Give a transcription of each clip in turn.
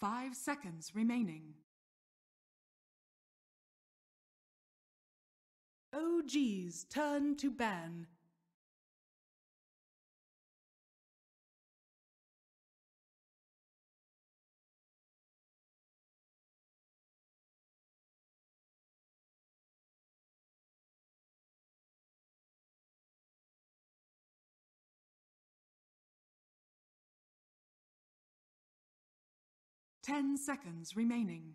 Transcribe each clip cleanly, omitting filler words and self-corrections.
5 seconds remaining. OG's turn to ban. Ten seconds remaining.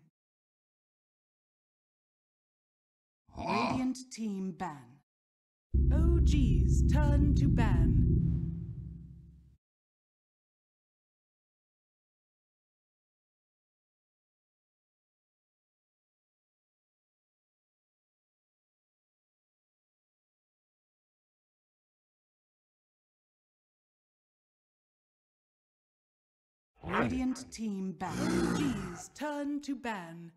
Radiant team ban. OG's turn to ban. Radiant team ban. OG's turn to ban.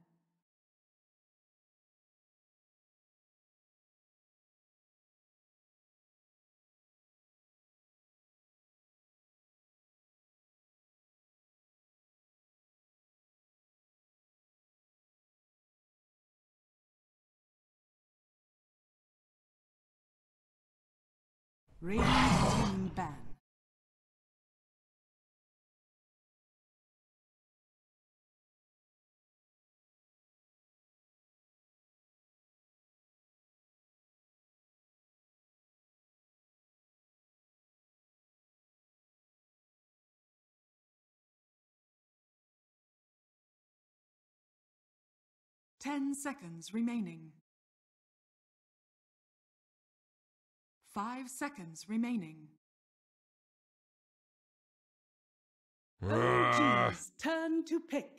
Radiant team ban. Ten seconds remaining. 5 seconds remaining. OG's turn to pick.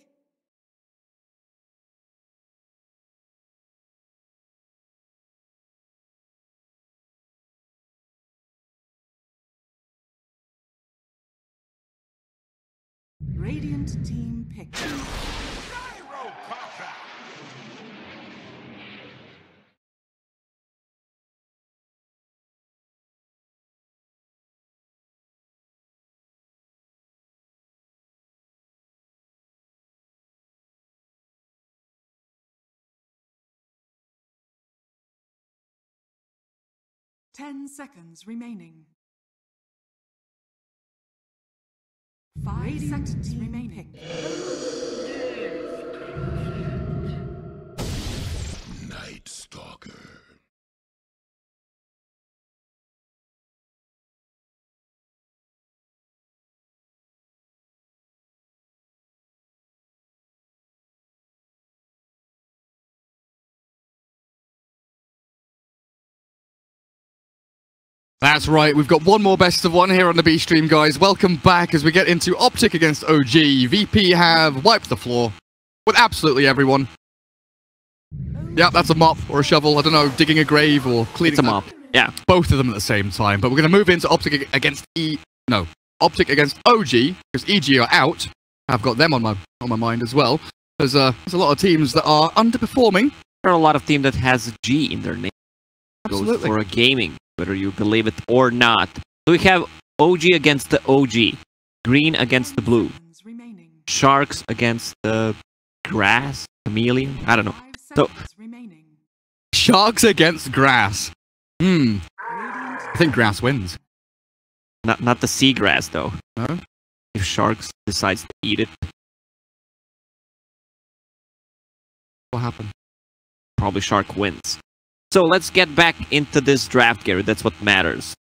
Radiant team pick. Gyro combat. Ten seconds remaining. 5 seconds remaining. Night Stalker. That's right, we've got one more best of one here on the B stream, guys. Welcome back as we get into OpTic against OG. VP have wiped the floor with absolutely everyone. Yeah, that's a mop or a shovel, I don't know, digging a grave or cleaning. It's a mop, yeah. Both of them at the same time, but we're going to move into OpTic against OpTic against OG, because EG are out. I've got them on my mind as well. There's a lot of teams that are underperforming. There are a lot of teams that has G in their name. Absolutely. Goes for a gaming, whether you believe it or not. So we have OG against the OG, green against the blue, sharks against the grass, chameleon, I don't know. So sharks against grass. I think grass wins. Not the seagrass though. No? If sharks decides to eat it. What happened? Probably shark wins. So let's get back into this draft, Gary. That's what matters.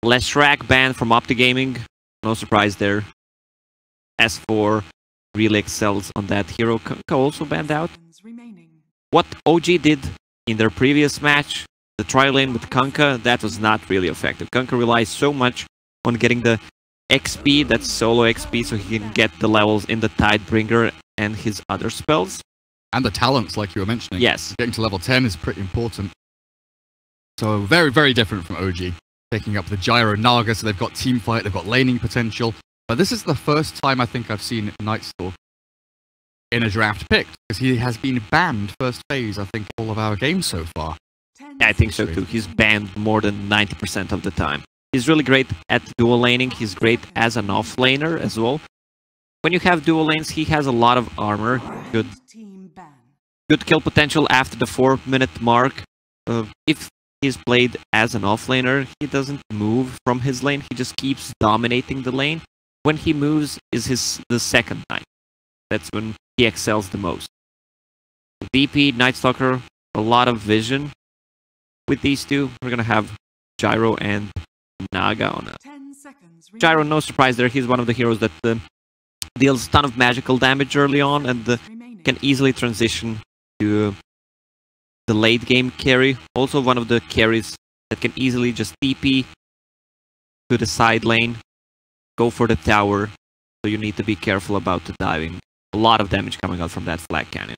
Leshrac banned from OpTic Gaming. No surprise there. S4 really excels on that hero. Kunkka also banned out. What OG did in their previous match, the tri lane with Kunkka, that was not really effective. Kunkka relies so much on getting the XP, that's solo XP, so he can get the levels in the Tidebringer and his other spells. And the talents, like you were mentioning. Yes. Getting to level 10 is pretty important. So very, very different from OG. Taking up the Gyro Naga, so they've got teamfight, they've got laning potential. But this is the first time I think I've seen Nightstalk in a draft pick, because he has been banned first phase, I think, all of our games so far. Yeah, I think so too. He's banned more than 90% of the time. He's really great at dual laning. He's great as an off-laner as well. when you have dual lanes, he has a lot of armor. Good, Team ban. good kill potential after the 4-minute mark. If he's played as an offlaner, he doesn't move from his lane. He just keeps dominating the lane. When he moves is the second knight. That's when he excels the most. VP, Night Stalker, a lot of vision with these two. We're gonna have Gyro and Naga on it. 10 seconds. Gyro, no surprise there. He's one of the heroes that deals a ton of magical damage early on and can easily transition to the late game carry. Also one of the carries that can easily just TP to the side lane, go for the tower. So you need to be careful about the diving. A lot of damage coming out from that flag cannon.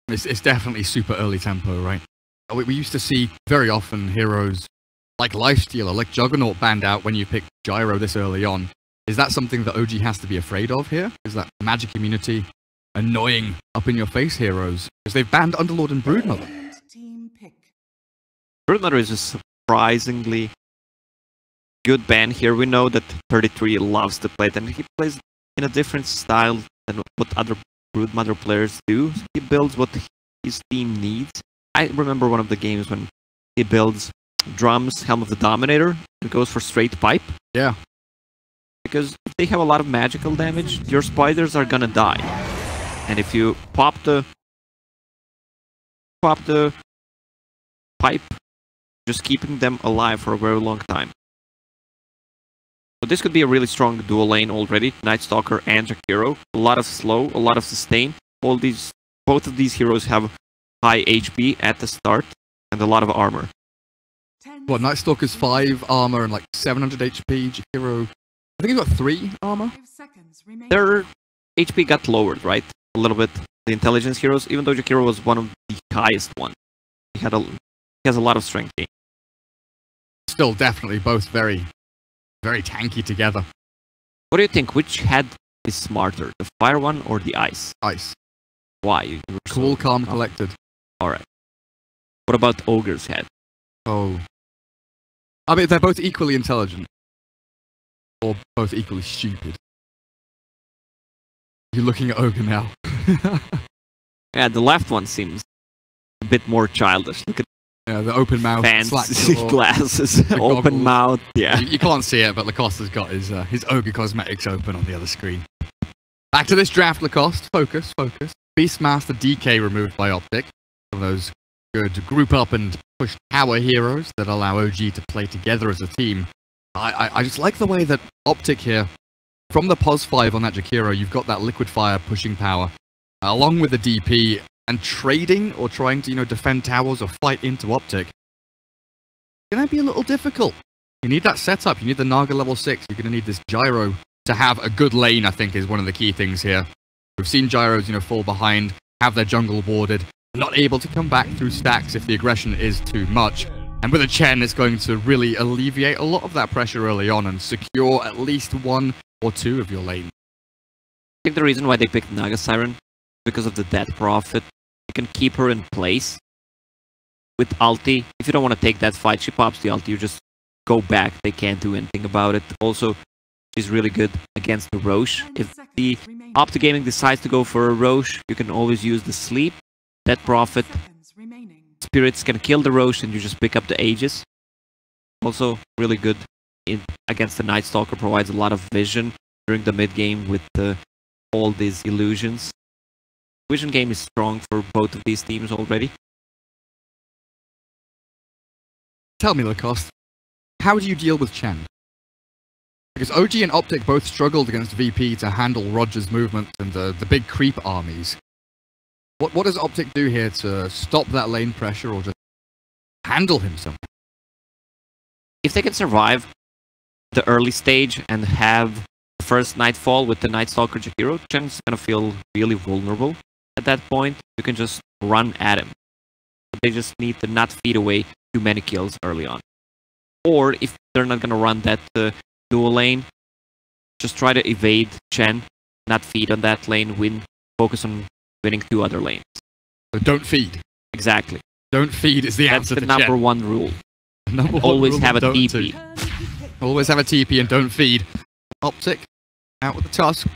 It's definitely super early tempo, right? We used to see very often heroes like Lifestealer, like Juggernaut banned out when you pick Gyro this early on. Is that something that OG has to be afraid of here? Is that magic immunity annoying up-in-your-face heroes? Because they've banned Underlord and Broodmother. Team pick. Broodmother is a surprisingly good ban here. We know that 33 loves to play it, and he plays in a different style than what other Broodmother players do. He builds what his team needs. I remember one of the games when he builds drums, Helm of the Dominator, and goes for straight pipe. Yeah. Because if they have a lot of magical damage, your spiders are gonna die. And if you pop the pipe, just keeping them alive for a very long time. So this could be a really strong dual lane already. Night Stalker and Jakiro. A lot of slow, a lot of sustain. Both of these heroes have high HP at the start and a lot of armor. What, Night Stalker's 5 armor and like 700 HP, Jakiro, I think he's got 3 armor? 5 seconds remaining. Their HP got lowered, right? A little bit. The intelligence heroes, even though Jakiro was one of the highest ones. He has a lot of strength gain. Still definitely both very, very tanky together. What do you think? Which head is smarter? The fire one or the ice? Ice. Why? You were Cool, so calm, collected. Alright. What about Ogre's head? Oh. I mean, they're both equally intelligent. Or both equally stupid. You're looking at Ogre now. Yeah, the left one seems a bit more childish. Look at the open mouth, fancy slack glasses, open goggles. mouth. Yeah. You can't see it, but Lacoste has got his Ogre cosmetics open on the other screen. Back to this draft, Lacoste. Focus, focus. Beastmaster DK removed by OpTic. Some of those good group up and push power heroes that allow OG to play together as a team. I just like the way that OpTic here, from the POS 5 on that Jakiro, you've got that liquid fire pushing power, along with the DP, and trading or trying to, defend towers or fight into OpTic. It's going to be a little difficult. You need that setup. You need the Naga level 6. You're going to need this Gyro to have a good lane, I think, is one of the key things here. We've seen Gyros, fall behind, have their jungle warded, not able to come back through stacks if the aggression is too much. And with a Chen, it's going to really alleviate a lot of that pressure early on and secure at least 1 or 2 of your lanes. I think the reason why they picked Naga Siren is because of the Death Prophet. You can keep her in place with ulti. If you don't want to take that fight, she pops the ulti, you just go back. They can't do anything about it. Also, she's really good against the Roche. If the OpTic Gaming decides to go for a Roche, you can always use the Sleep, Death Prophet. Spirits can kill the Roche and you just pick up the Aegis. Also, really good against the Night Stalker, provides a lot of vision during the mid game with all these illusions. Vision game is strong for both of these teams already. Tell me, Lacoste, how do you deal with Chen? Because OG and OpTic both struggled against VP to handle Roger's movement and the big creep armies. What does OpTic do here to stop that lane pressure or just handle him somehow? If they can survive the early stage and have the first Nightfall with the Night Stalker Jakiro, Chen's gonna feel really vulnerable. At that point, you can just run at him. But they just need to not feed away too many kills early on. Or if they're not gonna run that dual lane, just try to evade Chen, not feed on that lane, focus on winning 2 other lanes. So don't feed. Exactly. Don't feed is the answer to to number Chen. 1 rule. Always Always have a TP. Always have a TP and don't feed. OpTic out with the Tusk.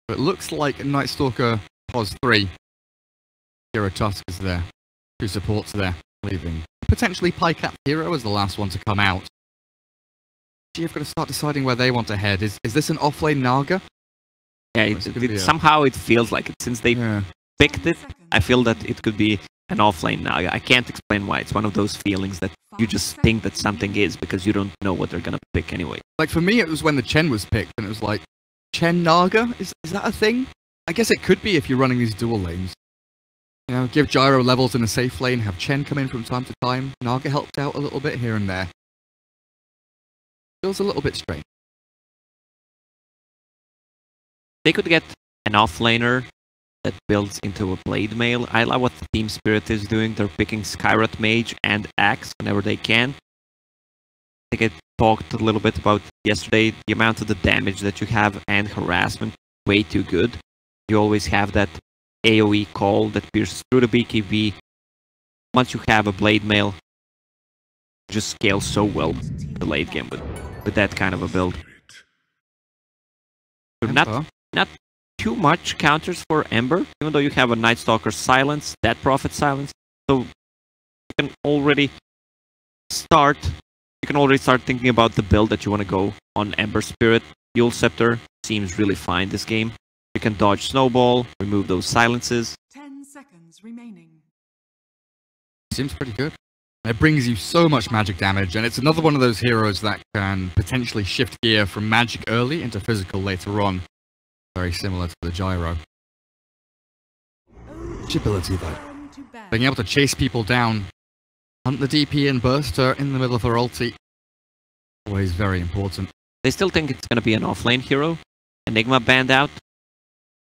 It looks like Night Stalker POS 3. Hero Tusk is there. 2 supports there, leaving. Potentially Pycat Hero as the last one to come out. You've got to start deciding where they want to head. Is this an offlane Naga? Yeah, somehow it feels like it. Since they picked it, I feel that it could be an offlane Naga. I can't explain why. It's one of those feelings that you just think that something is because you don't know what they're gonna pick anyway. Like for me, it was when the Chen was picked, and it was like, Chen Naga? Is that a thing? I guess it could be if you're running these dual lanes. You know, give Gyro levels in a safe lane, have Chen come in from time to time. Naga helped out a little bit here and there. Feels a little bit strange. They could get an offlaner that builds into a Blade Mail. I love what Team Spirit is doing. They're picking Skywrath Mage and Axe whenever they can. I think I talked a little bit about yesterday, the amount of the damage that you have and harassment, way too good. You always have that AoE call that pierces through the BKB. Once you have a Blade Mail, just scales so well the late game with that kind of a build. Not too much counters for Ember, even though you have a Night Stalker Silence, Dead Prophet Silence, so you can already start thinking about the build that you want to go on Ember Spirit. Dual Scepter seems really fine this game. You can dodge Snowball, remove those silences. 10 seconds remaining. Seems pretty good. It brings you so much magic damage, and it's another one of those heroes that can potentially shift gear from magic early into physical later on. Very similar to the Gyro. Ability though. Being able to chase people down, hunt the DP and burst her in the middle of her ulti. Always very important. They still think it's going to be an offlane hero. Enigma banned out.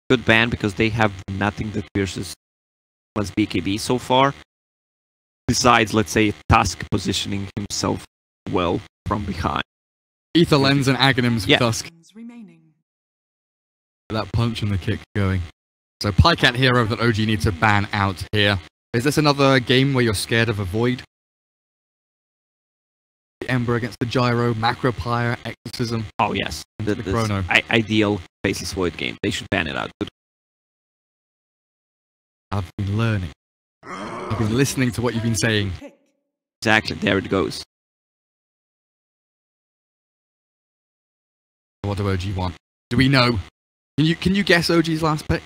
Good ban because they have nothing that pierces was BKB so far. Besides, let's say, Tusk positioning himself well from behind. Ether Lens and Aghanims for Tusk. Remaining. That punch and the kick going. So Pycat hero that OG needs to ban out here. Is this another game where you're scared of a Void? The Ember against the Gyro, Macro Pyre, Exorcism. Oh yes, the Chrono. Ideal Faceless Void game. They should ban it out. I've been learning. I've been listening to what you've been saying. Exactly, there it goes. What do OG want? Do we know? Can you guess OG's last pick?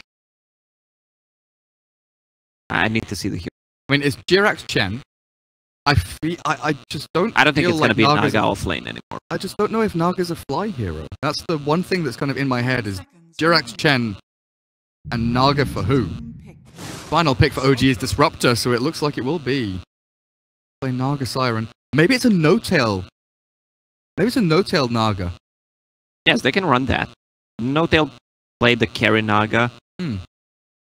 I need to see the hero. I mean, it's Jirax Chen. I just don't. I don't think it's like going to be Naga's Naga offlane anymore. I just don't know if Naga's a fly hero. That's the one thing that's kind of in my head is Jirax Chen and Naga for who? Final pick for OG is Disruptor, so it looks like it will be play Naga Siren. Maybe it's a no-tail. Maybe it's a no-tail Naga. Yes, they can run that. No-tail play the carry Naga.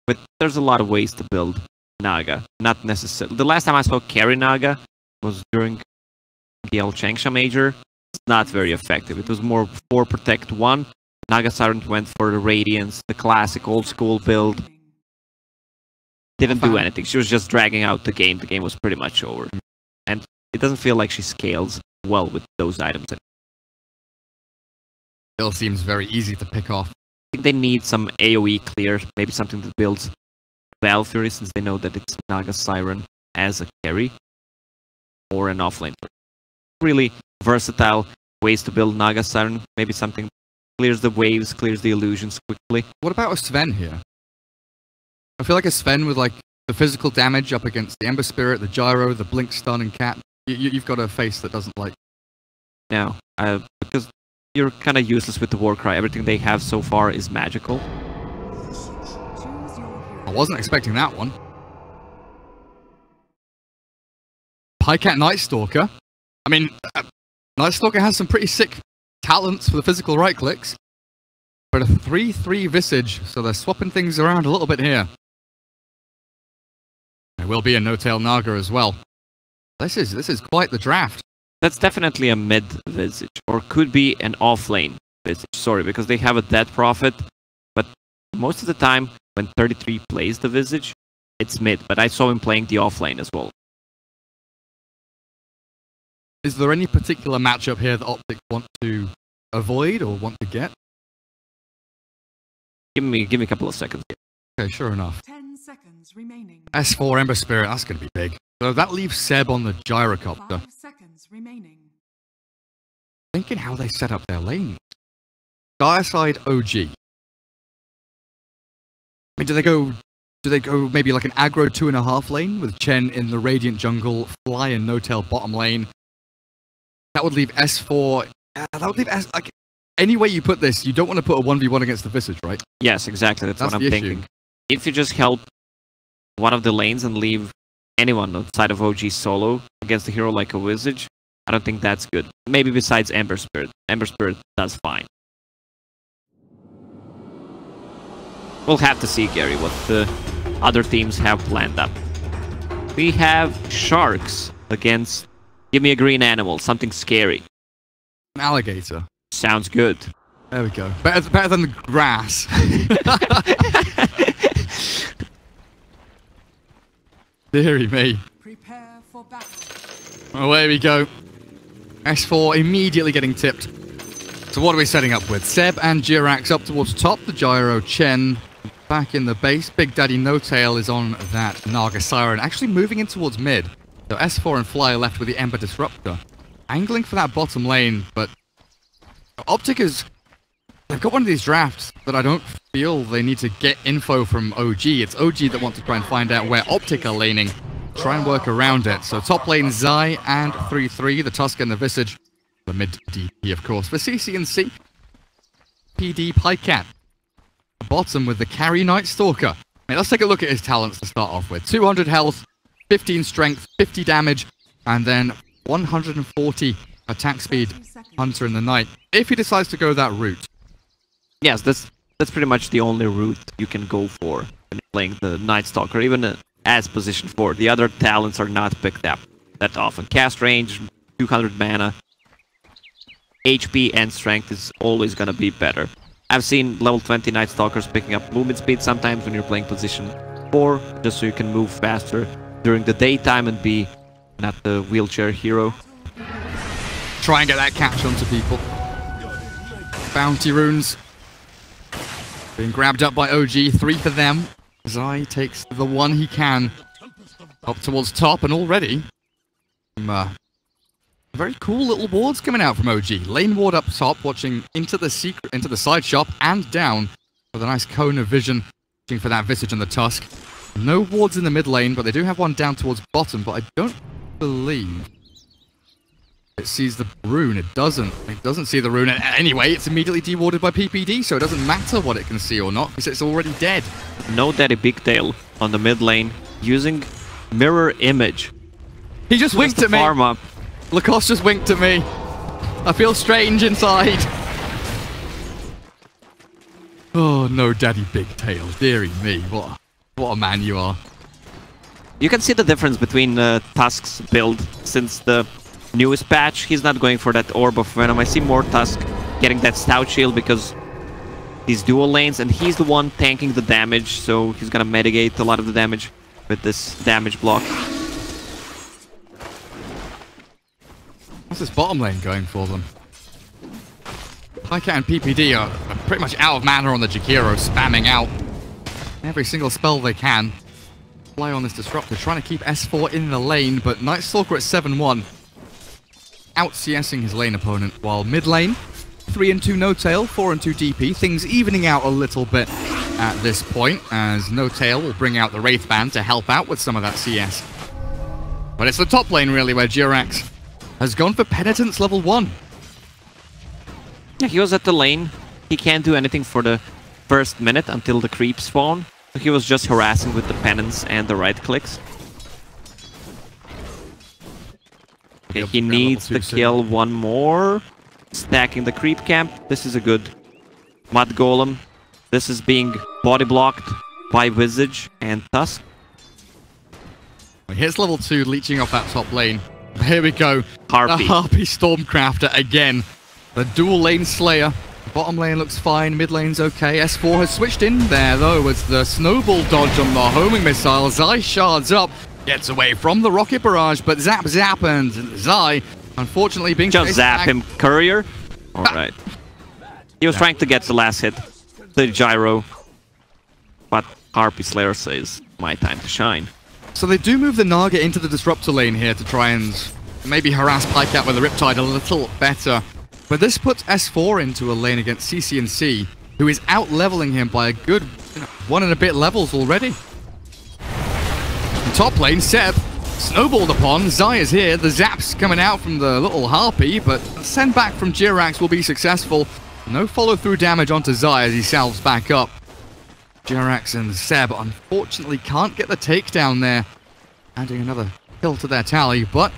But there's a lot of ways to build Naga. Not necessarily. The last time I saw carry Naga was during the El Changsha Major. It's not very effective. It was more 4 Protect 1. Naga Siren went for the Radiance, the classic old school build. Didn't do anything. She was just dragging out the game. The game was pretty much over. And it doesn't feel like she scales well with those items. Still seems very easy to pick off. I think they need some AoE clear, maybe something that builds Valkyrie, since they know that it's Naga Siren as a carry, or an offlane. Really versatile ways to build Naga Siren, maybe something clears the waves, clears the illusions quickly. What about a Sven here? I feel like a Sven with like the physical damage up against the Ember Spirit, the Gyro, the Blink Stun and Cat. You've got a face that doesn't like... No, because you're kind of useless with the Warcry. Everything they have so far is magical. I wasn't expecting that one. Pycat Night Stalker. I mean, Night Stalker has some pretty sick talents for the physical right clicks. But a 3-3 Visage, so they're swapping things around a little bit here. There will be a no-tail Naga as well. This is quite the draft. That's definitely a mid Visage, or could be an offlane Visage. Sorry, because they have a Dead Prophet, but most of the time when 33 plays the Visage, it's mid, but I saw him playing the offlane as well. Is there any particular matchup here that OpTic want to avoid or want to get? Give me a couple of seconds. Okay, sure enough. 10 seconds remaining. S4 Ember Spirit, that's going to be big. So that leaves Seb on the gyrocopter. 5 seconds remaining. Thinking how they set up their lanes. Dire side OG. I mean, do they go maybe like an aggro 2.5 lane with Chen in the Radiant jungle, Fly and No-Tail bottom lane? That would leave S4. That would leave like any way you put this, you don't want to put a 1v1 against the Visage, right? Yes, exactly. That's what I'm the thinking. issue. If you just help one of the lanes and leave anyone outside of OG solo against a hero like a Visage, I don't think that's good. Maybe besides Ember Spirit. Ember Spirit does fine. We'll have to see, Gary, what the other teams have planned up. We have Sharks against Give Me a Green Animal, something scary. An alligator. Sounds good. There we go. Better than the grass. Deary me. Prepare for battle. Away we go. S4 immediately getting tipped. So what are we setting up with? Seb and Jirax up towards top. The Gyro Chen back in the base. Big Daddy No-Tail is on that Naga Siren. Actually moving in towards mid. So S4 and Fly are left with the Ember Disruptor. Angling for that bottom lane, but OpTic is... They've got one of these drafts that I don't feel they need to get info from OG. It's OG that want to try and find out where OpTic are laning. Try and work around it. So top lane Zai and 3-3, the Tusk and the Visage. The mid DP, of course. For CC and C, PD Pycat. Bottom with the carry Night Stalker. Hey, let's take a look at his talents to start off with. 200 health, 15 strength, 50 damage, and then 140 attack speed. Hunter in the night. If he decides to go that route. Yes, that's pretty much the only route you can go for when you're playing the Night Stalker, even as position 4. The other talents are not picked up that often. Cast range, 200 mana, HP and strength is always gonna be better. I've seen level 20 Night Stalkers picking up movement speed sometimes when you're playing position 4, just so you can move faster during the daytime and be not the wheelchair hero. Try and get that catch onto people. Bounty runes. Being grabbed up by OG, 3 for them. Zai takes the one he can. Up towards top, and already... very cool little wards coming out from OG. Lane ward up top, watching into the side shop and down with a nice cone of vision, watching for that Visage and the Tusk. No wards in the mid lane, but they do have one down towards bottom, but I don't believe it sees the rune. It doesn't see the rune. Anyway, it's immediately dewarded by PPD, so it doesn't matter what it can see or not, because it's already dead. No Daddy Bigtail on the mid lane, using Mirror Image. He just winked at me. Farm up. Lacoste just winked at me. I feel strange inside. Oh, no Daddy Bigtail. Deary me. What a man you are. You can see the difference between Tusk's build since the newest patch. He's not going for that Orb of Venom. I see more Tusk getting that Stout Shield because he's dual lanes and he's the one tanking the damage, so he's gonna mitigate a lot of the damage with this damage block. What's this bottom lane going for them? Pycat and PPD are pretty much out of mana on the Jakiro, spamming out every single spell they can. Fly on this Disruptor, trying to keep S4 in the lane, but Night Stalker at 7-1. Out-CSing his lane opponent, while mid lane, 3-2 No-Tail, 4-2 DP, things evening out a little bit at this point, as No-Tail will bring out the Wraith Band to help out with some of that CS. But it's the top lane, really, where Jirax has gone for Penitence level 1. Yeah, he was at the lane. He can't do anything for the first minute until the creeps spawn. So he was just harassing with the penance and the right clicks. Okay, he needs to kill one more. Stacking the creep camp. This is a good Mud Golem. This is being body blocked by Visage and Tusk. Here's level 2 leeching off that top lane. Here we go. Harpy. The Harpy Stormcrafter again. The dual lane Slayer. Bottom lane looks fine, mid lane's okay. S4 has switched in there though as the snowball dodge on the homing missile. Zai shards up, gets away from the rocket barrage, but zap and Zai unfortunately being just zap back. him, Courier. Alright. He was trying to get the last hit. The gyro. but Harpy Slayer says, my time to shine. So they do move the Naga into the Disruptor lane here to try and maybe harass Pycat with the Riptide a little better. But this puts S4 into a lane against CCNC, who is out-leveling him by a good 1 and a bit levels already. In top lane, Seb snowballed upon. Zai is here. The zaps coming out from the little Harpy, but send back from Jirax will be successful. No follow-through damage onto Zai as he salves back up. Jirax and Seb unfortunately can't get the takedown there, adding another kill to their tally, but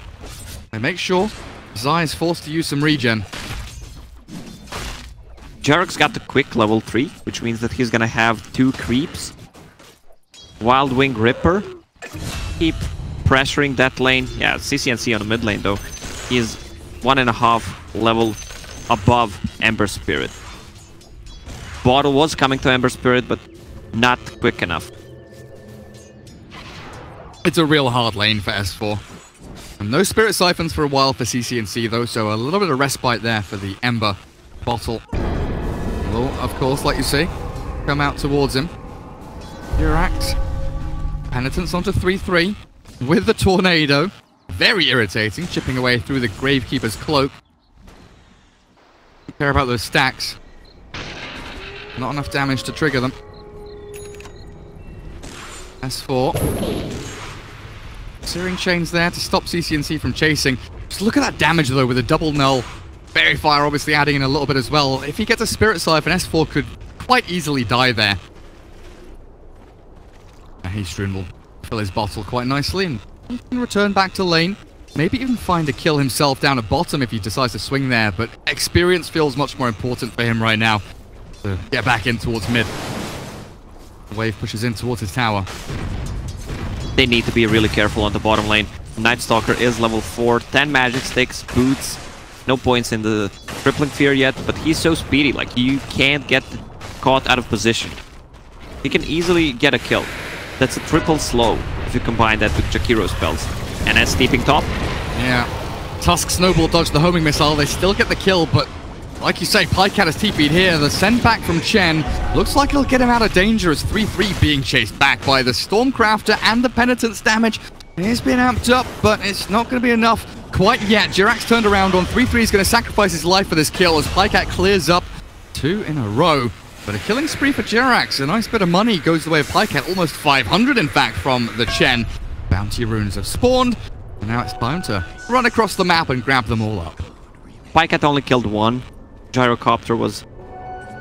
they make sure Zai is forced to use some regen. Jirax got the quick level 3, which means that he's gonna have 2 creeps. Wild Wing Ripper. Keep pressuring that lane. Yeah, CCNC on the mid lane though. He's 1.5 level above Ember Spirit. Bottle was coming to Ember Spirit, but not quick enough. It's a real hard lane for S4. And no Spirit Siphons for a while for CCNC though, so a little bit of respite there for the Ember Bottle. Will, of course, like you see, come out towards him. Jirax. Penitence onto 3-3 with the Tornado. Very irritating, chipping away through the Gravekeeper's cloak. Don't care about those stacks. Not enough damage to trigger them. S4. Searing Chains there to stop CCNC from chasing. Just look at that damage though with a double null. Fairy Fire obviously adding in a little bit as well. If he gets a Spirit Siphon, S4 could quite easily die there. Hastrun will fill his bottle quite nicely and he can return back to lane. Maybe even find a kill himself down at bottom if he decides to swing there, but experience feels much more important for him right now. So get back in towards mid. The wave pushes in towards his tower. They need to be really careful on the bottom lane. Night Stalker is level 4, 10 magic sticks, boots. No points in the Crippling Fear yet, but he's so speedy, like you can't get caught out of position. He can easily get a kill. That's a triple slow if you combine that with Jakiro's spells. And as steeping top. Yeah. Tusk Snowball dodged the homing missile. They still get the kill, but like you say, Pycat has TP'd here. The send back from Chen looks like it'll get him out of danger as 3-3 being chased back by the Stormcrafter and the Penitence damage. It's been amped up, but it's not going to be enough quite yet. Jirax turned around on 3-3 is going to sacrifice his life for this kill as Pycat clears up 2 in a row. But a killing spree for Jirax. A nice bit of money goes the way of Pycat. Almost 500, in fact, from the Chen. Bounty runes have spawned. And now it's time to run across the map and grab them all up. Pycat only killed 1. Gyrocopter was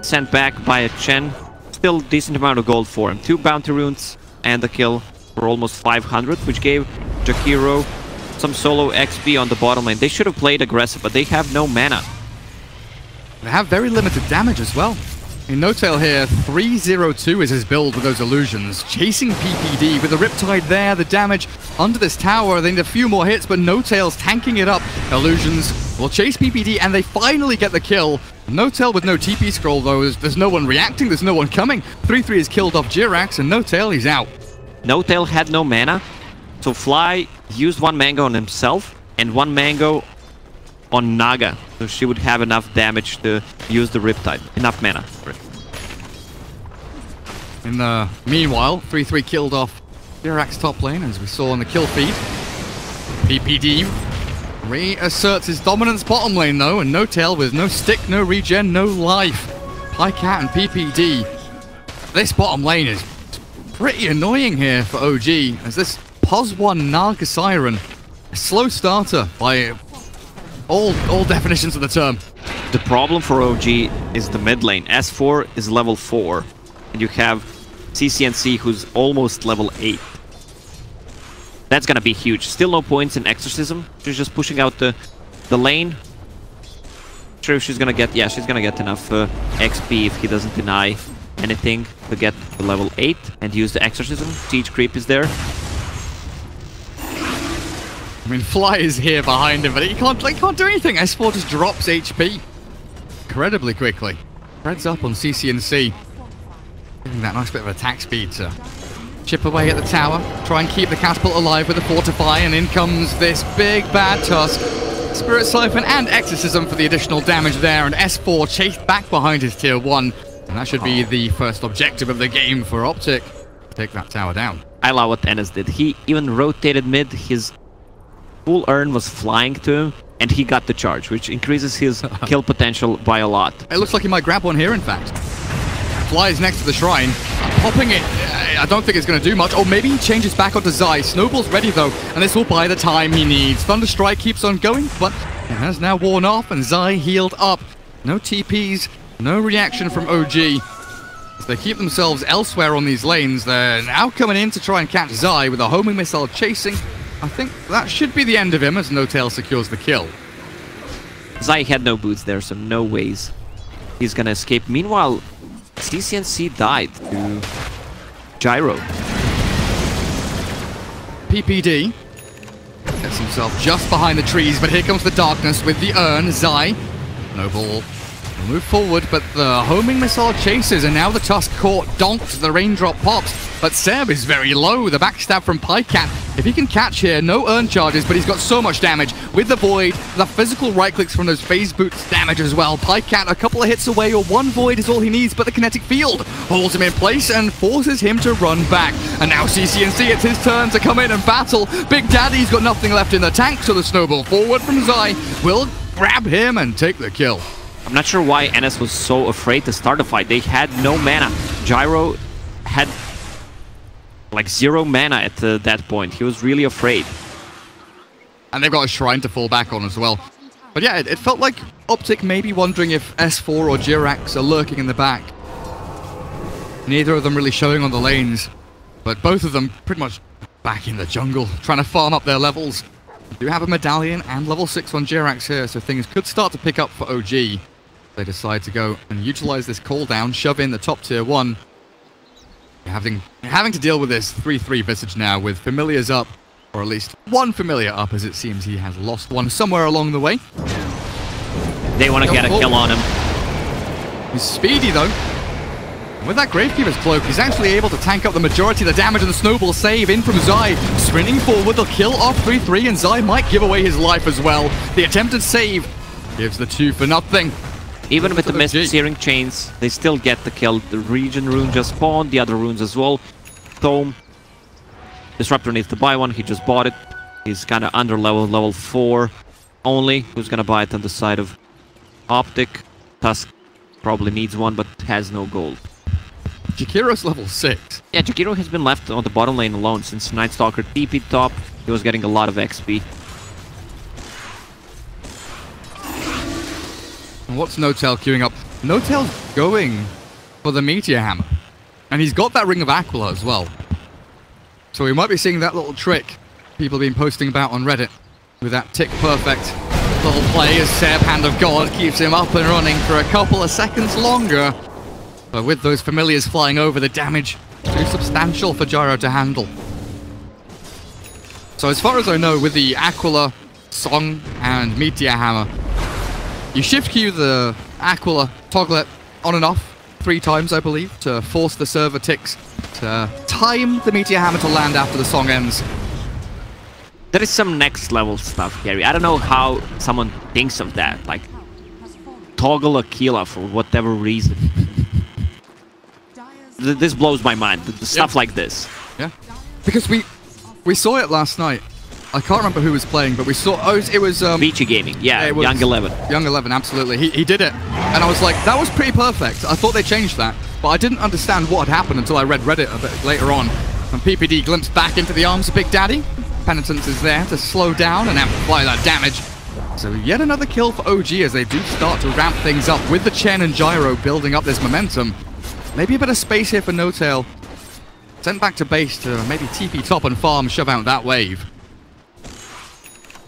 sent back by a Chen. Still decent amount of gold for him. 2 bounty runes and a kill for almost 500, which gave Jakiro some solo XP on the bottom lane. They should have played aggressive, but they have no mana. They have very limited damage as well. In No Tail here, 302 is his build with those illusions. Chasing PPD with the Riptide there, the damage under this tower. They need a few more hits, but No Tail's tanking it up. Illusions will chase PPD, and they finally get the kill. No Tail with no TP scroll, though. There's no one reacting, there's no one coming. 3-3 is killed off Jirax, and No Tail, he's out. No Tail had no mana, so Fly used 1 mango on himself, and 1 mango on Naga, so she would have enough damage to use the Riptide. Enough mana for it. In the meanwhile, 3-3 killed off Jirax top lane, as we saw on the kill feed. PPD reasserts his dominance bottom lane, though, and No Tail with no stick, no regen, no life. Pycat and PPD. This bottom lane is pretty annoying here for OG, as this POS1 Naga Siren, a slow starter by all definitions of the term. The problem for OG is the mid lane. S4 is level 4, and you have CCNC who's almost level 8. That's gonna be huge. Still no points in Exorcism. She's just pushing out the lane. Sure, she's gonna get, yeah, she's gonna get enough XP if he doesn't deny anything to get to level 8 and use the Exorcism. Siege Creep is there. I mean, Fly is here behind him, but he can't do anything. S4 just drops HP incredibly quickly. Spreads up on CCNC. Giving that nice bit of attack speed to chip away at the tower. Try and keep the catapult alive with a Fortify, and in comes this big bad Tusk. Spirit Siphon and Exorcism for the additional damage there, and S4 chased back behind his tier 1. And that should be the first objective of the game for OpTic. Take that tower down. I love what Enes did. He even rotated mid. His full urn was flying to him, and he got the charge, which increases his kill potential by a lot. It looks like he might grab one here, in fact. Flies next to the shrine. Popping it. I don't think it's going to do much. Oh, maybe he changes back onto Zai. Snowball's ready, though, and this will buy the time he needs. Thunderstrike keeps on going, but it has now worn off, and Zai healed up. No TPs, no reaction from OG. As they keep themselves elsewhere on these lanes, they're now coming in to try and catch Zai with a homing missile chasing. I think that should be the end of him as No-Tail secures the kill. Zai had no boots there, so no ways he's going to escape. Meanwhile, CCNC died to Gyro. PPD gets himself just behind the trees, but here comes the darkness with the urn. Zai, Noble will move forward, but the homing missile chases, and now the Tusk caught, donked, the raindrop pops, but Seb is very low. The backstab from Pycat, if he can catch here, no urn charges, but he's got so much damage with the void, the physical right clicks from those phase boots damage as well. Pycat a couple of hits away, or one void is all he needs, but the kinetic field holds him in place and forces him to run back. And now CCNC, it's his turn to come in and battle. Big Daddy's got nothing left in the tank, so the snowball forward from Zai will grab him and take the kill. I'm not sure why Enes was so afraid to start the fight. They had no mana. Gyro had like 0 mana at that point. He was really afraid. And they've got a shrine to fall back on as well. But yeah, it felt like OpTic may be wondering if S4 or Jirax are lurking in the back. Neither of them really showing on the lanes, but both of them pretty much back in the jungle, trying to farm up their levels. We do have a medallion and level 6 on Jirax here, so things could start to pick up for OG. They decide to go and utilize this cooldown, shove in the top tier 1. Having to deal with this 3-3 Visage now with familiars up, or at least one familiar up, as it seems he has lost one somewhere along the way. They want to get a kill on him. He's speedy though. And with that Gravekeeper's cloak, he's actually able to tank up the majority of the damage, and the snowball save in from Zai. Sprinting forward, they'll kill off 3-3, and Zai might give away his life as well. The attempted save gives the 2 for nothing. Even with the missed searing chains, they still get the kill. The region rune just spawned, the other runes as well. Tome. Disruptor needs to buy one, he just bought it. He's kind of under level 4 only. Who's gonna buy it on the side of OpTic? Tusk probably needs one, but has no gold. Jakiro's level 6. Yeah, Jakiro has been left on the bottom lane alone since Night Stalker TP top. He was getting a lot of XP. And what's No-Tail queuing up? No-Tail's going for the Meteor Hammer. And he's got that Ring of Aquila as well. So we might be seeing that little trick people have been posting about on Reddit with that tick perfect little play as Seb, Hand of God, keeps him up and running for a couple of seconds longer. But with those familiars flying over, the damage too substantial for Gyro to handle. So as far as I know, with the Aquila, Song, and Meteor Hammer, you shift queue the Aquila, toggle it on and off 3 times, I believe, to force the server ticks to time the Meteor Hammer to land after the song ends. There is some next level stuff, Gary. I don't know how someone thinks of that. Like, toggle Aquila for whatever reason. This blows my mind. The stuff like this. Yeah. Because we saw it last night. I can't remember who was playing, but we saw... Oh, it was... Beachy Gaming, yeah, it was Young 11. Young 11, absolutely. He did it. And I was like, that was pretty perfect. I thought they changed that. But I didn't understand what had happened until I read Reddit a bit later on. And PPD glimpsed back into the arms of Big Daddy. Penitence is there to slow down and amplify that damage. So yet another kill for OG as they do start to ramp things up with the Chen and Gyro building up this momentum. Maybe a bit of space here for No-Tail. Sent back to base to maybe TP top and farm, shove out that wave.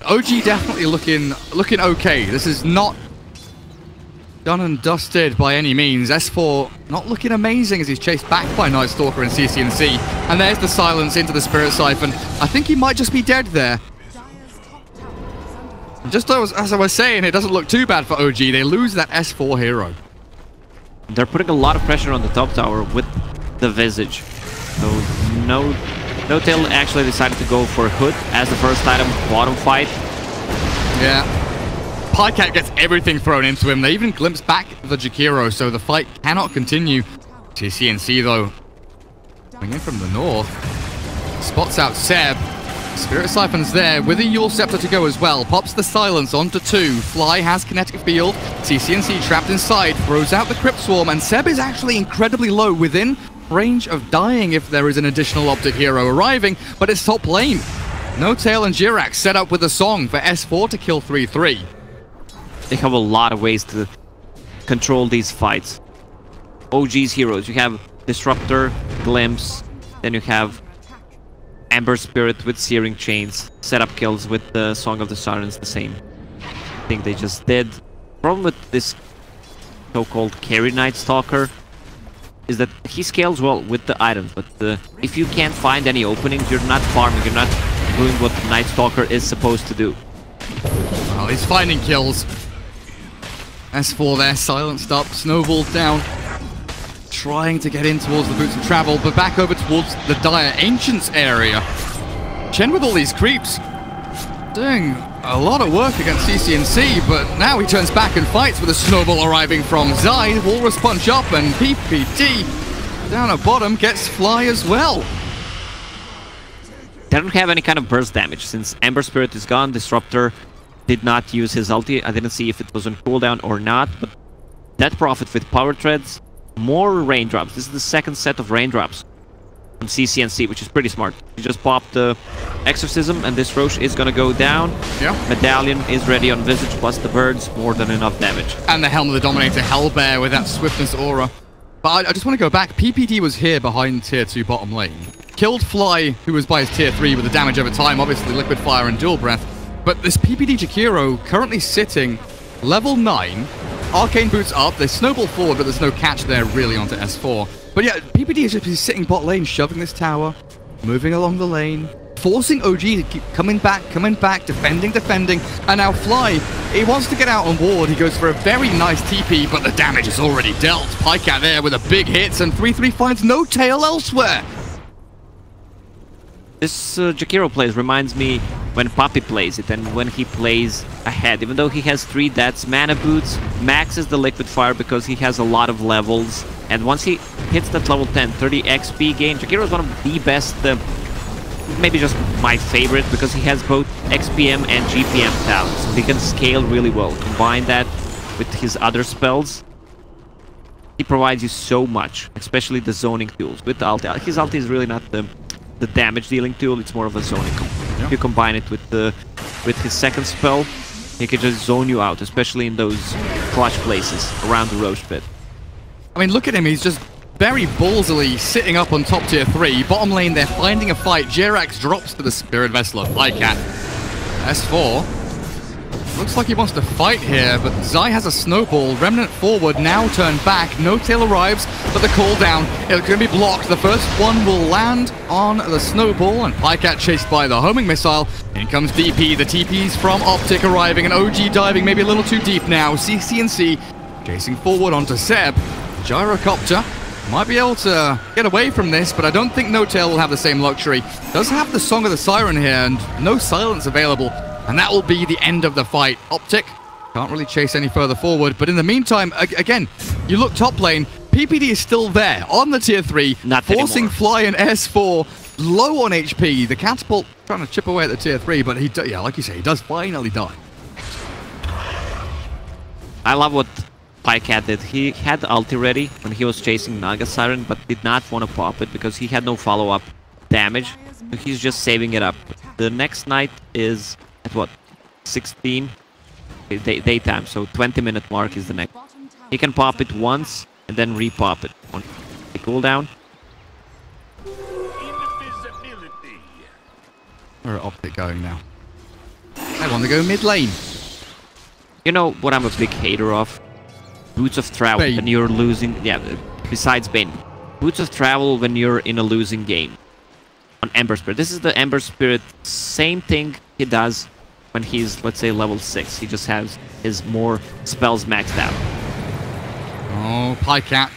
OG definitely looking okay. This is not done and dusted by any means. S4 not looking amazing as he's chased back by Night Stalker and CCNC. And there's the silence into the Spirit Siphon. I think he might just be dead there. And just as I was saying, it doesn't look too bad for OG. They lose that S4 hero. They're putting a lot of pressure on the top tower with the Visage. So No-Tail actually decided to go for Hood as the first item bottom fight. Yeah. Pycat gets everything thrown into him. They even glimpse back the Jakiro, so the fight cannot continue. TCNC, though, coming in from the north. Spots out Seb. Spirit Siphon's there with a Yule Scepter to go as well. Pops the silence onto 2. Fly has kinetic field. TCNC trapped inside. Throws out the Crypt Swarm. And Seb is actually incredibly low, within range of dying if there is an additional OpTic hero arriving. But it's top lane. No Tail and Jirax set up with a song for S4 to kill 3-3. They have a lot of ways to control these fights. OG's heroes. You have Disruptor, Glimpse. Then you have Ember Spirit with Searing Chains, setup kills with the Song of the Sirens, the same thing they just did. Problem with this so-called carry Night Stalker is that he scales well with the items, but if you can't find any openings, you're not farming, you're not doing what Night Stalker is supposed to do. Well, he's finding kills. S4 there, silenced up, snowballed down. Trying to get in towards the Boots of Travel, but back over towards the Dire Ancients area. Chen with all these creeps, doing a lot of work against CCNC, but now he turns back and fights with a snowball arriving from Zai. Walrus punch up, and PPD down at bottom gets Fly as well. They don't have any kind of burst damage, since Ember Spirit is gone. Disruptor did not use his ulti. I didn't see if it was on cooldown or not, but Death Prophet with Power Treads. More raindrops. This is the second set of raindrops from CCNC, which is pretty smart. You just pop the Exorcism, and this Roche is gonna go down. Yeah. Medallion is ready on Visage, plus the birds, more than enough damage. And the Helm of the Dominator Hellbear with that Swiftness aura. But I just want to go back. PPD was here behind tier 2 bottom lane. Killed Fly, who was by his tier 3 with the damage over time, obviously Liquid Fire and Dual Breath. But this PPD Jakiro currently sitting level 9. Arcane Boots up, they snowball forward, but there's no catch there really onto S4. But yeah, PPD is just sitting bot lane, shoving this tower, moving along the lane, forcing OG to keep coming back, defending, and now Fly, he wants to get out on ward, he goes for a very nice TP, but the damage is already dealt. Pycat there with a big hit, and 3-3 finds no tail elsewhere. This Jakiro plays reminds me when Poppy plays it, and when he plays ahead. Even though he has 3 deaths, Mana Boots maxes the Liquid Fire because he has a lot of levels. And once he hits that level 10, 30 XP gain, Jakiro is one of the best, maybe just my favorite, because he has both XPM and GPM talents. So he can scale really well. Combine that with his other spells, he provides you so much, especially the zoning tools. With the ulti, his ulti is really not the damage dealing tool, it's more of a zoning. Yeah. If you combine it with his second spell, he can just zone you out, especially in those clutch places around the Roche pit. I mean, look at him, he's just very ballsily sitting up on top tier 3. Bottom lane, they're finding a fight. Jirax drops to the Spirit Vessel of Pycat. S4 looks like he wants to fight here, but Zai has a snowball. Remnant forward, now turned back. No Tail arrives, but the cooldown, it's going to be blocked. The first one will land on the snowball, and Pycat chased by the homing missile. In comes DP, the TP's from OpTic arriving, and OG diving maybe a little too deep now. CCNC chasing forward onto Seb. Gyrocopter might be able to get away from this, but I don't think No Tail will have the same luxury. Does have the Song of the Siren here, and no silence available. And that will be the end of the fight. OpTic can't really chase any further forward. But in the meantime, again, you look top lane. PPD is still there on the tier 3. Not forcing anymore. Fly and S4 low on HP. The Catapult trying to chip away at the tier 3. But he, yeah, like you say, he does finally die. I love what Pycat did. He had the ulti ready when he was chasing Naga Siren, but did not want to pop it because he had no follow-up damage. So he's just saving it up. The next night is at what? 16 daytime, so 20-minute mark is the next. He can pop it once and then re-pop it on the cooldown. Where are OpTic going now? I want to go mid lane. You know what I'm a big hater of? Boots of Travel Bane. when you're losing. Yeah, besides Bane. Boots of Travel when you're in a losing game. On Ember Spirit. This is the Ember Spirit. Same thing he does when he's, let's say, level 6. He just has his more spells maxed out. Oh, Pycat.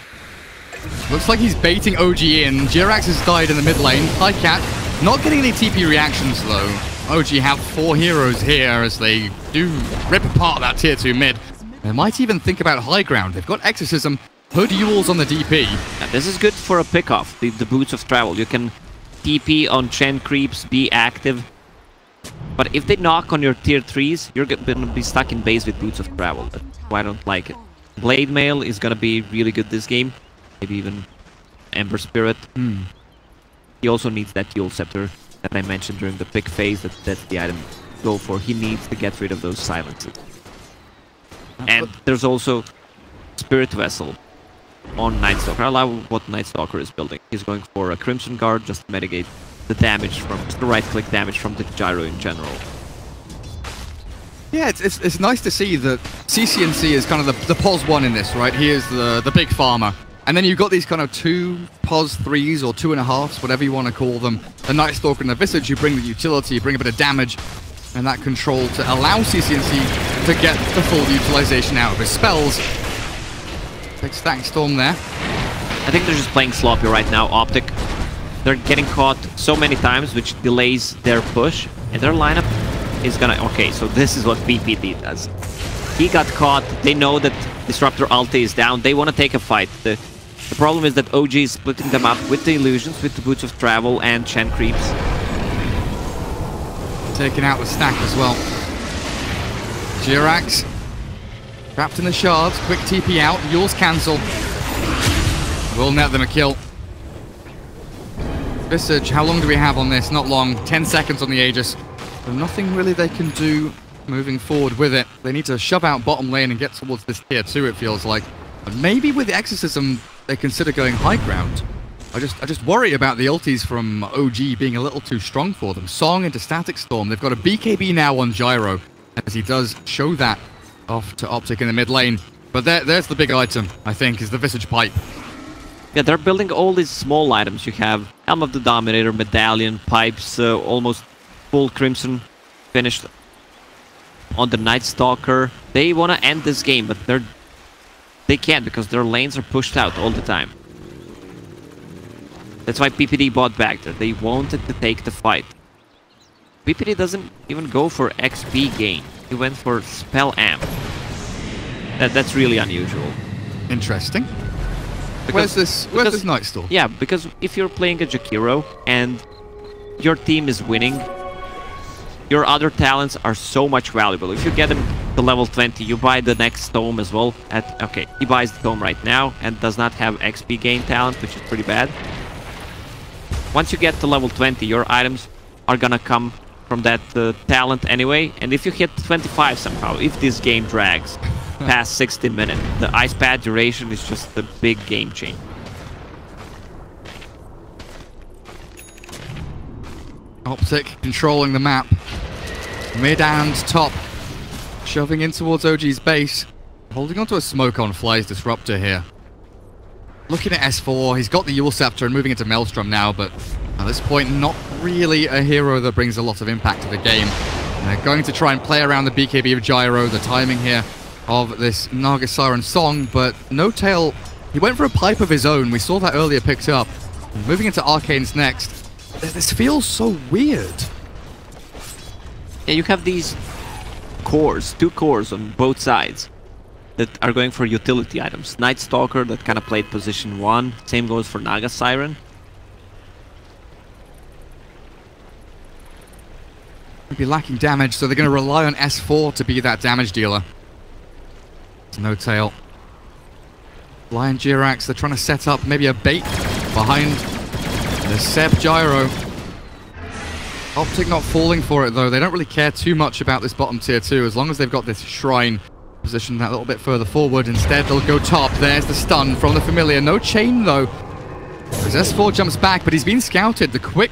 Looks like he's baiting OG in. Jirax has died in the mid lane. Pycat not getting any TP reactions though. OG have 4 heroes here as they do rip apart that tier 2 mid. They might even think about high ground. They've got Exorcism, Hood Yules on the DP. Yeah, this is good for a pick-off, the Boots of Travel. You can TP on Chen creeps, be active. But if they knock on your tier 3s, you're going to be stuck in base with Boots of Travel. That's why I don't like it. Blade Mail is going to be really good this game. Maybe even Ember Spirit. He also needs that Yule Scepter that I mentioned during the pick phase. That's the item to go for. He needs to get rid of those silences. And there's also Spirit Vessel on Night Stalker. I love what Night Stalker is building. He's going for a Crimson Guard just to mitigate the damage from the right-click damage from the gyro in general. Yeah, it's nice to see that CCNC is kind of the POS 1 in this, right? He is the big farmer. And then you've got these kind of 2 POS 3s or 2.5s, whatever you want to call them. The Night Stalker and the Visage, you bring the utility, you bring a bit of damage, and that control to allow CCNC to get the full utilization out of his spells. Big Stack Storm there. I think they're just playing sloppy right now, OpTic. They're getting caught so many times, which delays their push, and their lineup is gonna... Okay, so this is what PPD does. He got caught, they know that Disruptor ulti is down, they want to take a fight. The problem is that OG is splitting them up with the illusions, with the Boots of Travel and Chen creeps. Taking out the stack as well. Jirax trapped in the shards, quick TP out, Yule's cancel. Will net them a kill. Visage, how long do we have on this? Not long, 10 seconds on the Aegis. So nothing really they can do moving forward with it. They need to shove out bottom lane and get towards this tier 2, it feels like. And maybe with the Exorcism, they consider going high ground. I just worry about the ultis from OG being a little too strong for them. Song into Static Storm. They've got a BKB now on Gyro, as he does show that off to OpTic in the mid lane. But there's the big item, I think, is the Visage Pipe. Yeah, they're building all these small items. You have Helm of the Dominator, Medallion, Pipes, almost full Crimson finished on the Night Stalker. They want to end this game, but they can't because their lanes are pushed out all the time. That's why PPD bought back there. They wanted to take the fight. PPD doesn't even go for XP gain. He went for Spell Amp. That's really unusual. Interesting. Where's this Night Storm? Yeah, because if you're playing a Jakiro and your team is winning, your other talents are so much valuable. If you get him to level 20, you buy the next tome as well. Okay, he buys the tome right now and does not have XP gain talent, which is pretty bad. Once you get to level 20, your items are gonna come from that talent anyway. And if you hit 25 somehow, if this game drags past 60 minutes, the ice pad duration is just a big game changer. OpTic controlling the map. Mid and top. Shoving in towards OG's base. Holding onto a smoke on Fly's Disruptor here. Looking at S4, he's got the Yule Scepter and moving into Maelstrom now, but at this point, not really a hero that brings a lot of impact to the game. And they're going to try and play around the BKB of Gyro, the timing here of this Naga Siren Song, but No Tail, he went for a pipe of his own. We saw that earlier picked up. Moving into Arcane's next. This feels so weird. Yeah, you have these cores, 2 cores on both sides that are going for utility items. Night Stalker that kind of played position 1. Same goes for Naga Siren. Be lacking damage, so they're going to rely on S4 to be that damage dealer. No Tail. Lion Jirax, they're trying to set up maybe a bait behind the Seb Gyro. OpTic not falling for it though. They don't really care too much about this bottom tier 2 as long as they've got this shrine positioned that little bit further forward. Instead, they'll go top. There's the stun from the Familiar. No chain though. As S4 jumps back, but he's been scouted. The quick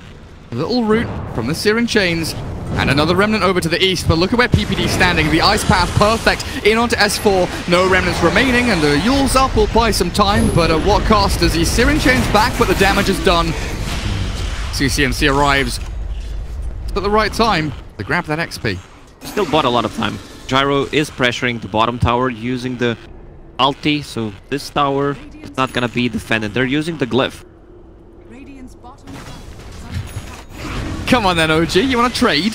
little route from the Searing Chains. And another Remnant over to the east, but look at where PPD's standing. The Ice Path perfect in onto S4. No Remnants remaining, and the Yule's up will buy some time, but at what cost? As he's Searing Chains back, but the damage is done. CCNC arrives at the right time to grab that XP. Still bought a lot of time. Gyro is pressuring the bottom tower using the ulti, so this tower is not gonna be defended. They're using the glyph. Come on then, OG, you want to trade?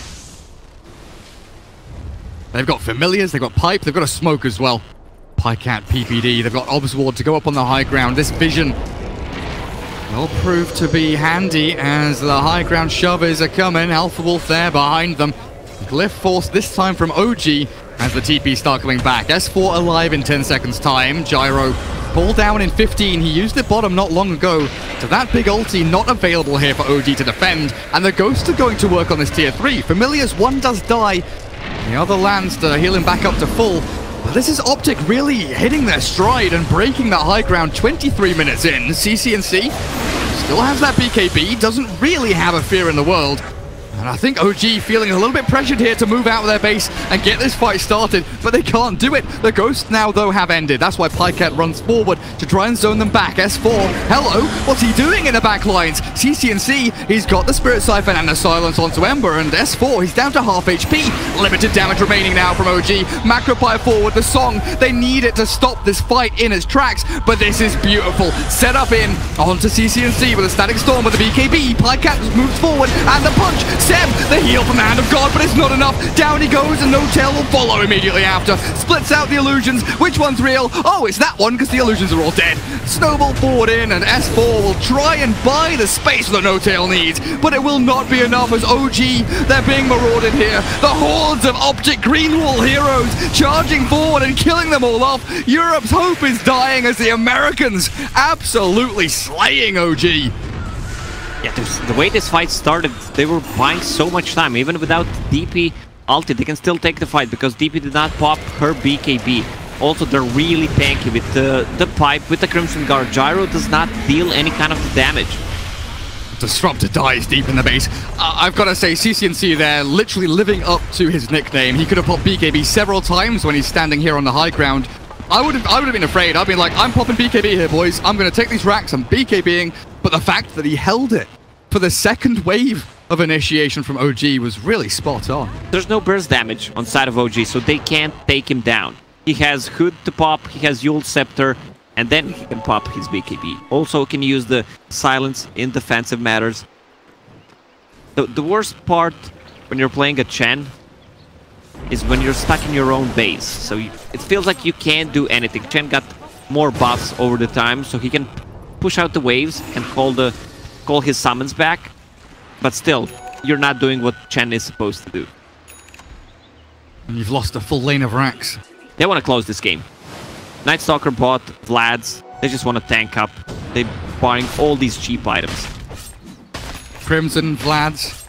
They've got Familiars, they've got Pipe, they've got a Smoke as well. Pycat, PPD, they've got Obsward to go up on the high ground. This vision will prove to be handy as the high ground shovers are coming. Alpha Wolf there behind them. Glyph Force this time from OG as the TP start coming back. S4 alive in 10 seconds time. Gyro pulled down in 15. He used it bottom not long ago. So that big ulti not available here for OG to defend. And the Ghosts are going to work on this tier 3. Familiars, one does die. The other lands to heal him back up to full. But this is OpTic really hitting their stride and breaking that high ground 23 minutes in. CCNC still has that BKB, doesn't really have a fear in the world. And I think OG feeling a little bit pressured here to move out of their base and get this fight started, but they can't do it. The Ghosts now, though, have ended. That's why Pycat runs forward to try and zone them back. S4, hello, what's he doing in the back lines? CCNC, he's got the Spirit Siphon and the Silence onto Ember, and S4, he's down to half HP. Limited damage remaining now from OG. Macropie forward, the Song, they need it to stop this fight in its tracks, but this is beautiful. Set up in, onto CCNC with a Static Storm with the BKB. Pycat moves forward, and the punch. Seb, the heal from the Hand of God, but it's not enough. Down he goes, and No Tail will follow immediately after. Splits out the illusions. Which one's real? Oh, it's that one, because the illusions are all dead. Snowball forward in, and S4 will try and buy the space that No Tail needs, but it will not be enough as OG, they're being marauded here. The hordes of OpTic Greenwall heroes charging forward and killing them all off. Europe's hope is dying as the Americans absolutely slaying OG. Yeah, the way this fight started, they were buying so much time. Even without DP ulti, they can still take the fight because DP did not pop her BKB. Also, they're really tanky with the Pipe, with the Crimson Guard. Gyro does not deal any kind of damage. Disruptor dies deep in the base. I've got to say, CCNC there, literally living up to his nickname. He could have popped BKB several times when he's standing here on the high ground. I would have been afraid. I'd been like, I'm popping BKB here, boys. I'm going to take these racks. I'm BKBing. But the fact that he held it for the second wave of initiation from OG was really spot on. There's no burst damage on side of OG, so they can't take him down. He has Hood to pop, he has Yule Scepter, and then he can pop his BKB. Also can use the Silence in defensive matters. The worst part when you're playing a Chen is when you're stuck in your own base. So it feels like you can't do anything. Chen got more buffs over the time, so he can push out the waves and call his summons back, but still, you're not doing what Chen is supposed to do. And you've lost a full lane of racks. They want to close this game. Night Stalker bought Vlad's. They just want to tank up. They're buying all these cheap items. Crimson, Vlad's,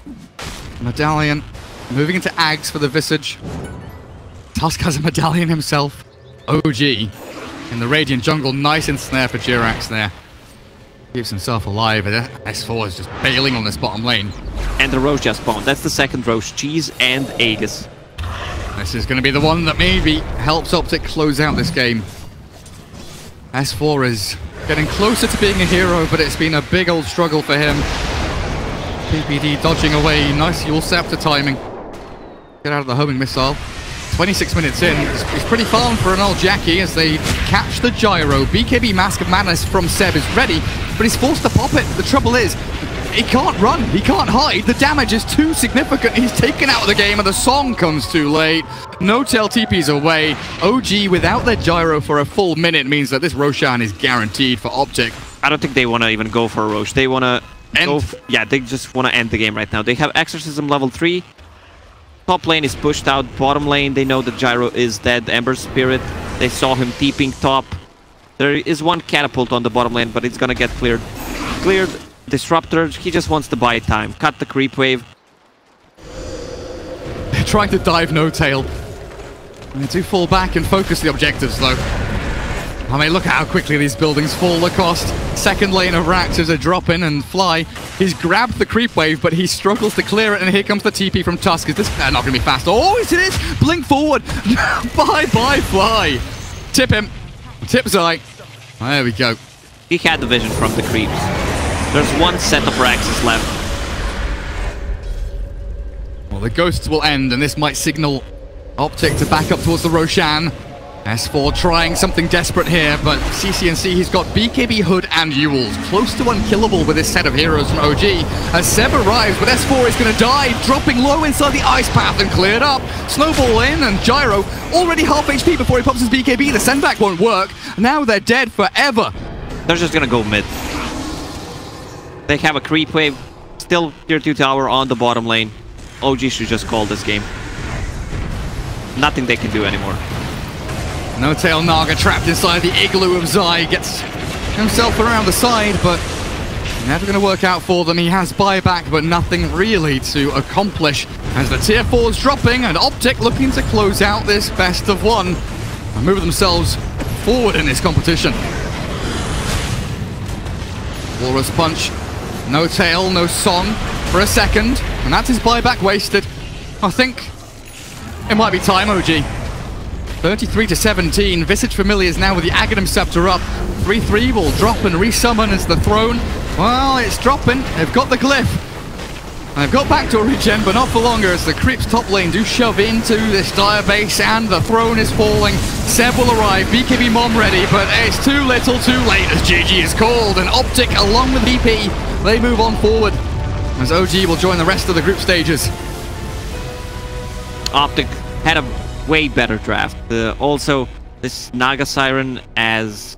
Medallion, moving into Ags for the Visage. Tusk has a Medallion himself. OG in the Radiant jungle, nice and snare for Jirax there. Keeps himself alive, and S4 is just bailing on this bottom lane. And the Roche just spawned. That's the second Roche. Cheese and Aegis. This is going to be the one that maybe helps OpTic close out this game. S4 is getting closer to being a hero, but it's been a big old struggle for him. PPD dodging away. Nice Yule Scepter timing. Get out of the homing missile. 26 minutes in. It's pretty far for an old Jackie as they catch the Gyro. BKB Mask of Madness from Seb is ready, but he's forced to pop it. The trouble is, he can't run. He can't hide. The damage is too significant. He's taken out of the game, and the Song comes too late. No Tail TP's away. OG without their Gyro for a full minute means that this Roshan is guaranteed for OpTic. I don't think they want to even go for a Roche. They want to yeah, they just want to end the game right now. They have Exorcism level 3. Top lane is pushed out. Bottom lane, they know that Gyro is dead. Ember Spirit, they saw him TPing top. There is one catapult on the bottom lane, but it's gonna get cleared. Cleared. Disruptor, he just wants to buy time. Cut the creep wave. They're trying to dive No Tail. They do fall back and focus the objectives, though. I mean, look at how quickly these buildings fall. Lacoste, second lane of racks as a drop in and fly. He's grabbed the creep wave, but he struggles to clear it, and here comes the TP from Tusk. Is this not going to be fast? Oh, it is! Blink forward! Bye-bye, fly! Tip him. Tip Zai. There we go. He had the vision from the creeps. There's one set of racks left. Well, the Ghosts will end, and this might signal OpTic to back up towards the Roshan. S4 trying something desperate here, but CCNC, he's got BKB, Hood, and Ewells. Close to unkillable with this set of heroes from OG. As Seb arrives, but S4 is going to die, dropping low inside the ice path and cleared up. Snowball in, and Gyro already half HP before he pops his BKB. The sendback won't work. Now they're dead forever. They're just going to go mid. They have a creep wave. Still tier 2 tower on the bottom lane. OG should just call this game. Nothing they can do anymore. No Tail Naga trapped inside the igloo of Zai. Gets himself around the side, but never going to work out for them. He has buyback, but nothing really to accomplish. As the tier 4 is dropping, and OpTic looking to close out this best of one and move themselves forward in this competition. Walrus Punch. No tail, no song for a second, and that's his buyback wasted. I think it might be time, OG. 33-17. Visage Familiars now with the Aghanim Scepter up. 3-3 will drop and resummon as the throne. Well, it's dropping. They've got the glyph. They've got backdoor regen, but not for longer as the creeps top lane do shove into this dire base, and the throne is falling. Seb will arrive, BKB Mom ready, but it's too little too late as GG is called, and OpTic along with VP, they move on forward as OG will join the rest of the group stages. OpTic had a way better draft. Also, this Naga Siren as